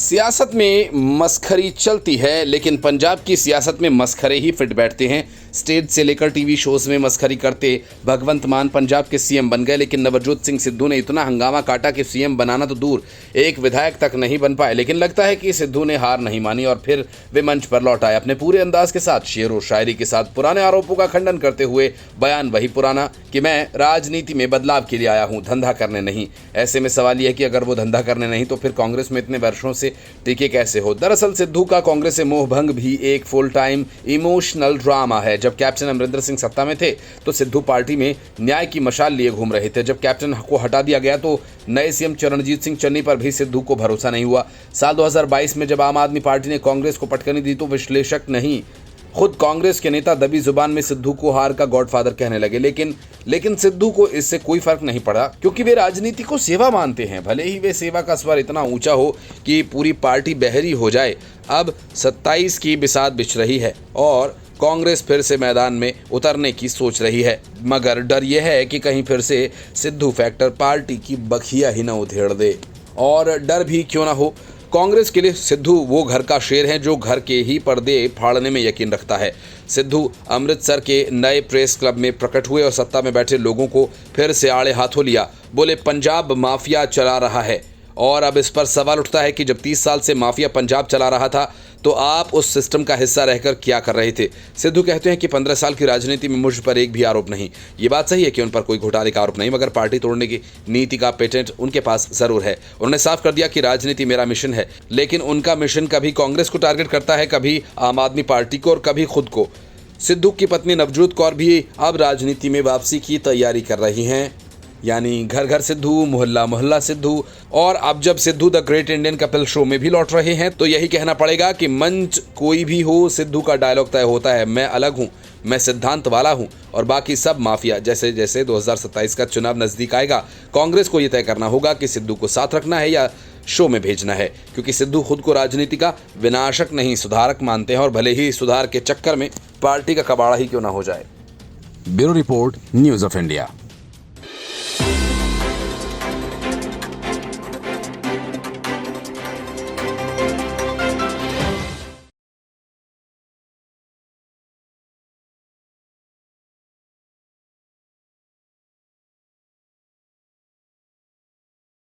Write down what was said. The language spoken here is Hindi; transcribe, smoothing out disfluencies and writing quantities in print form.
सियासत में मस्खरी चलती है, लेकिन पंजाब की सियासत में मस्खरे ही फिट बैठते हैं। स्टेज से लेकर टीवी शोज में मस्खरी करते भगवंत मान पंजाब के सीएम बन गए, लेकिन नवजोत सिंह सिद्धू ने इतना हंगामा काटा कि सीएम बनाना तो दूर, एक विधायक तक नहीं बन पाए। लेकिन लगता है कि सिद्धू ने हार नहीं मानी और फिर वे मंच पर लौट आए अपने पूरे अंदाज के साथ, शेर और शायरी के साथ, पुराने आरोपों का खंडन करते हुए। बयान वही पुराना कि मैं राजनीति में बदलाव के लिए आया हूं, धंधा करने नहीं। ऐसे में सवाल यह है कि अगर वो धंधा करने नहीं तो फिर कांग्रेस में इतने वर्षों से टिके कैसे हो। दरअसल सिद्धू का कांग्रेस से मोह भंग भी एक फुल टाइम इमोशनल ड्रामा है। जब कैप्टन अमरिंदर सिंह सत्ता में थे तो सिद्धू पार्टी में न्याय की मशाल लिए घूम रहे थे। जब कैप्टन को हटा दिया गया तो नए सीएम चरणजीत सिंह चन्नी पर भी सिद्धू को भरोसा नहीं हुआ। साल 2022 में जब आम आदमी पार्टी ने कांग्रेस को पटकनी दी तो विश्लेषक नहीं, खुद कांग्रेस के नेता दबी जुबान में सिद्धू को हार का गॉडफादर कहने लगे। लेकिन सिद्धू को इससे कोई फर्क नहीं पड़ा, क्योंकि वे राजनीति को सेवा मानते हैं, भले ही वे सेवा का स्वर इतना ऊंचा हो कि पूरी पार्टी बहरी हो जाए। अब 27 की बिसात बिछ रही है और कांग्रेस फिर से मैदान में उतरने की सोच रही है, मगर डर यह है कि कहीं फिर से सिद्धू फैक्टर पार्टी की बखिया ही न उधेड़ दे। और डर भी क्यों ना हो, कांग्रेस के लिए सिद्धू वो घर का शेर है जो घर के ही पर्दे फाड़ने में यकीन रखता है। सिद्धू अमृतसर के नए प्रेस क्लब में प्रकट हुए और सत्ता में बैठे लोगों को फिर से आड़े हाथों लिया। बोले पंजाब माफिया चला रहा है। और अब इस पर सवाल उठता है कि जब 30 साल से माफिया पंजाब चला रहा था तो आप उस सिस्टम का हिस्सा रहकर क्या कर रहे थे। सिद्धू कहते हैं कि 15 साल की राजनीति में मुझ पर एक भी आरोप नहीं। ये बात सही है कि उन पर कोई घोटाले का आरोप नहीं, मगर पार्टी तोड़ने की नीति का पेटेंट उनके पास जरूर है। उन्होंने साफ कर दिया कि राजनीति मेरा मिशन है, लेकिन उनका मिशन कभी कांग्रेस को टारगेट करता है, कभी आम आदमी पार्टी को और कभी खुद को। सिद्धू की पत्नी नवजोत कौर भी अब राजनीति में वापसी की तैयारी कर रही हैं, यानी घर घर सिद्धू, मोहल्ला मोहल्ला सिद्धू। और अब जब Sidhu the great Indian Kapil show में भी लौट रहे हैं तो यही कहना पड़ेगा कि मंच कोई भी हो, सिद्धू का डायलॉग तय होता है, मैं अलग हूं, मैं सिद्धांत वाला हूं और बाकी सब माफिया। जैसे जैसे 2027 का चुनाव नजदीक आएगा, कांग्रेस को यह तय करना होगा कि सिद्धू को साथ रखना है या शो में भेजना है, क्योंकि सिद्धू खुद को राजनीति का विनाशक नहीं सुधारक मानते हैं और भले ही सुधार के चक्कर में पार्टी का कबाड़ा ही क्यों ना हो जाए। Bureau report, news of India.